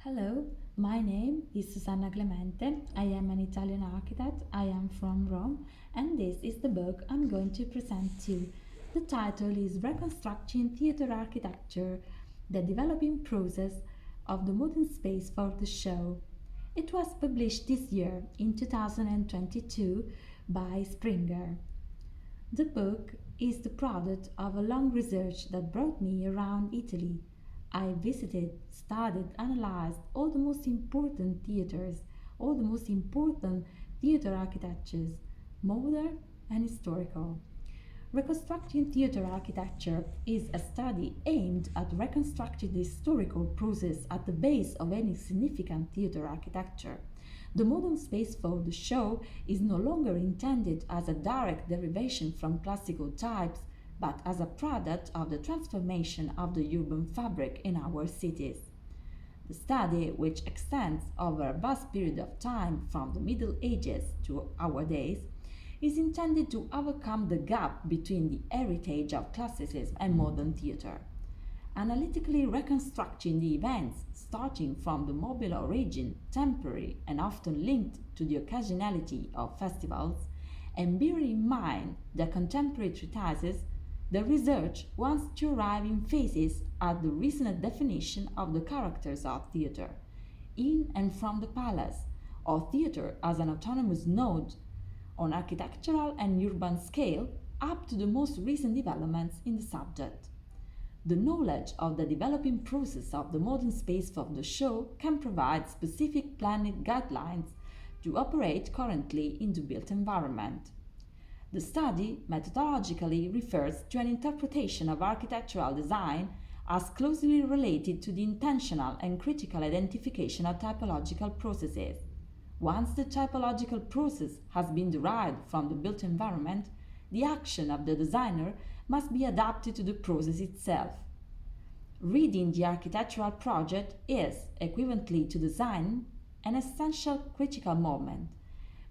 Hello, my name is Susanna Clemente. I am an Italian architect. I am from Rome, and this is the book I'm going to present to you. The title is Reconstructing Theatre Architecture, the developing process of the modern space for the show. It was published this year in 2022 by Springer. The book is the product of a long research that brought me around Italy. I visited, studied, analyzed all the most important theaters, all the most important theater architectures, modern and historical. Reconstructing theater architecture is a study aimed at reconstructing the historical process at the base of any significant theater architecture. The modern space for the show is no longer intended as a direct derivation from classical types, but as a product of the transformation of the urban fabric in our cities. The study, which extends over a vast period of time from the Middle Ages to our days, is intended to overcome the gap between the heritage of classicism and modern theatre. Analytically reconstructing the events starting from the mobile origin, temporary and often linked to the occasionality of festivals, and bearing in mind the contemporary treatises, the research wants to arrive in phases at the recent definition of the characters of theatre, in and from the palace, or theatre as an autonomous node on architectural and urban scale, up to the most recent developments in the subject. The knowledge of the developing process of the modern space for the show can provide specific planning guidelines to operate currently in the built environment. The study methodologically refers to an interpretation of architectural design as closely related to the intentional and critical identification of typological processes. Once the typological process has been derived from the built environment, the action of the designer must be adapted to the process itself. Reading the architectural project is, equivalently to design, an essential critical moment,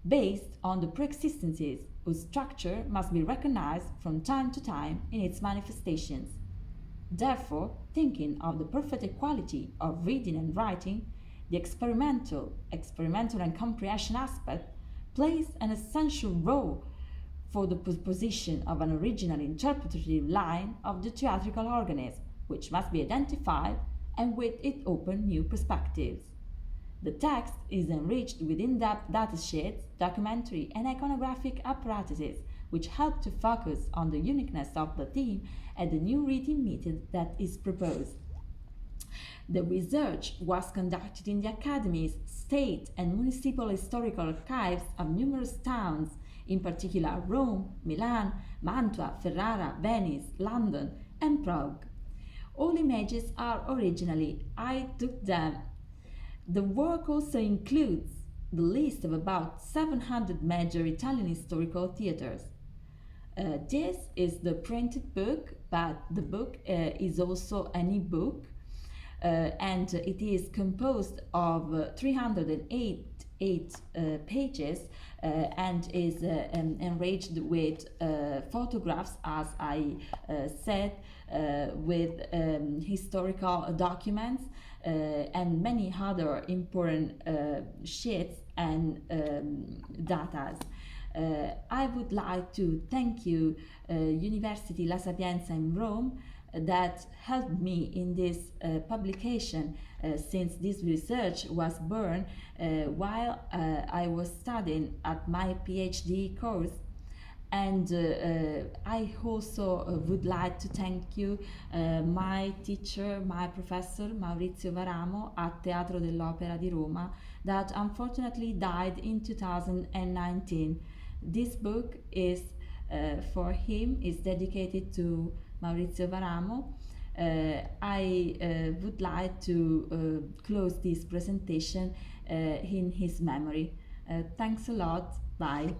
based on the preexistences whose structure must be recognized from time to time in its manifestations. Therefore, thinking of the perfect equality of reading and writing, the experimental and comprehension aspect plays an essential role for the proposition of an original interpretative line of the theatrical organism, which must be identified and with it open new perspectives. The text is enriched with in-depth datasheets, documentary and iconographic apparatuses, which help to focus on the uniqueness of the theme and the new reading method that is proposed. The research was conducted in the academies, state and municipal historical archives of numerous towns, in particular Rome, Milan, Mantua, Ferrara, Venice, London and Prague. All images are originally I took them. The work also includes the list of about 700 major Italian historical theatres. This is the printed book, but the book is also an e-book, and it is composed of 308 pages and is enriched with photographs, as I said, with historical documents and many other important sheets and data. I would like to thank you, University La Sapienza in Rome, that helped me in this publication since this research was born while I was studying at my PhD course. And I also would like to thank you, my teacher, my professor Maurizio Varamo at Teatro dell'Opera di Roma, that unfortunately died in 2019. This book is for him, is dedicated to Maurizio Varamo. I would like to close this presentation in his memory. Thanks a lot. Bye.